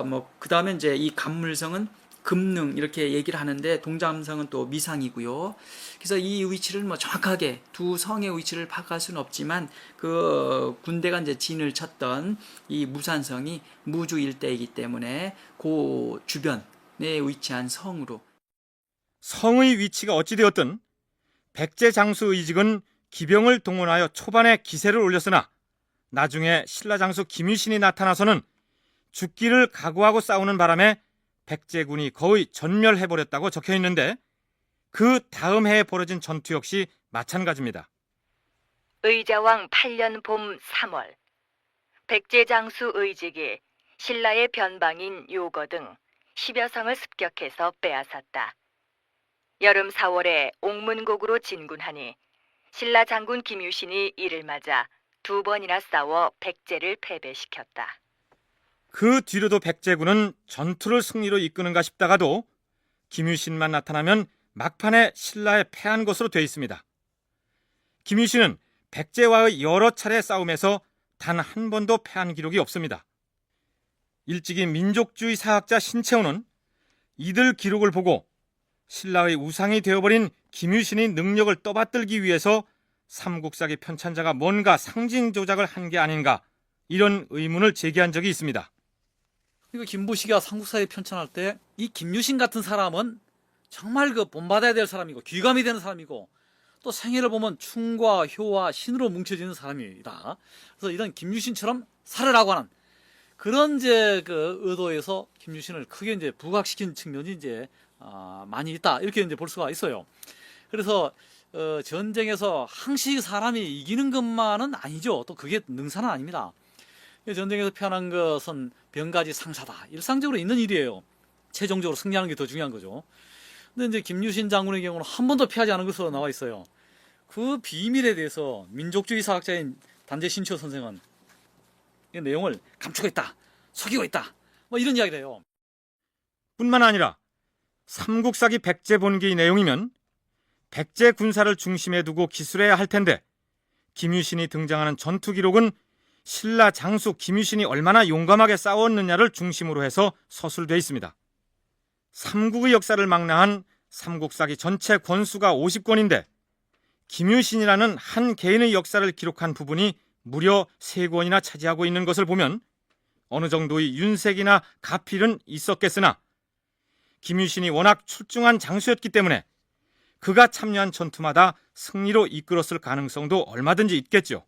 뭐 그 다음에 이제 이 간물성은 금능 이렇게 얘기를 하는데 동잠성은 또 미상이고요. 그래서 이 위치를 뭐 정확하게 두 성의 위치를 파악할 수는 없지만 그 군대가 이제 진을 쳤던 이 무산성이 무주 일대이기 때문에 그 주변에 위치한 성으로 성의 위치가 어찌되었든 백제 장수 의직은 기병을 동원하여 초반에 기세를 올렸으나 나중에 신라 장수 김유신이 나타나서는 죽기를 각오하고 싸우는 바람에 백제군이 거의 전멸해버렸다고 적혀있는데 그 다음 해에 벌어진 전투 역시 마찬가지입니다. 의자왕 8년 봄 3월, 백제 장수 의직이 신라의 변방인 요거 등 10여 성을 습격해서 빼앗았다. 여름 4월에 옥문곡으로 진군하니 신라 장군 김유신이 이를 맞아 2번이나 싸워 백제를 패배시켰다. 그 뒤로도 백제군은 전투를 승리로 이끄는가 싶다가도 김유신만 나타나면 막판에 신라에 패한 것으로 되어 있습니다. 김유신은 백제와의 여러 차례 싸움에서 단 한 번도 패한 기록이 없습니다. 일찍이 민족주의 사학자 신채호는 이들 기록을 보고 신라의 우상이 되어버린 김유신의 능력을 떠받들기 위해서 삼국사기 편찬자가 뭔가 상징 조작을 한 게 아닌가 이런 의문을 제기한 적이 있습니다. 그리고 김부식이가 삼국사에 편찬할 때 이 김유신 같은 사람은 정말 그 본받아야 될 사람이고 귀감이 되는 사람이고 또 생애를 보면 충과 효와 신으로 뭉쳐지는 사람이다. 그래서 이런 김유신처럼 살으라고 하는 그런 이제 그 의도에서 김유신을 크게 이제 부각시킨 측면이 이제 많이 있다 이렇게 이제 볼 수가 있어요. 그래서 전쟁에서 항시 사람이 이기는 것만은 아니죠. 또 그게 능사는 아닙니다. 전쟁에서 표현한 것은 병가지 상사다. 일상적으로 있는 일이에요. 최종적으로 승리하는 게 더 중요한 거죠. 근데 이제 김유신 장군의 경우는 한 번도 피하지 않은 것으로 나와 있어요. 그 비밀에 대해서 민족주의 사학자인 단재 신초 선생은 이 내용을 감추고 있다, 속이고 있다, 뭐 이런 이야기를 해요. 뿐만 아니라 삼국사기 백제본기의 내용이면 백제 군사를 중심에 두고 기술해야 할 텐데 김유신이 등장하는 전투 기록은 신라 장수 김유신이 얼마나 용감하게 싸웠느냐를 중심으로 해서 서술되어 있습니다. 삼국의 역사를 망라한 삼국사기 전체 권수가 50권인데 김유신이라는 한 개인의 역사를 기록한 부분이 무려 3권이나 차지하고 있는 것을 보면 어느 정도의 윤색이나 가필은 있었겠으나 김유신이 워낙 출중한 장수였기 때문에 그가 참여한 전투마다 승리로 이끌었을 가능성도 얼마든지 있겠죠.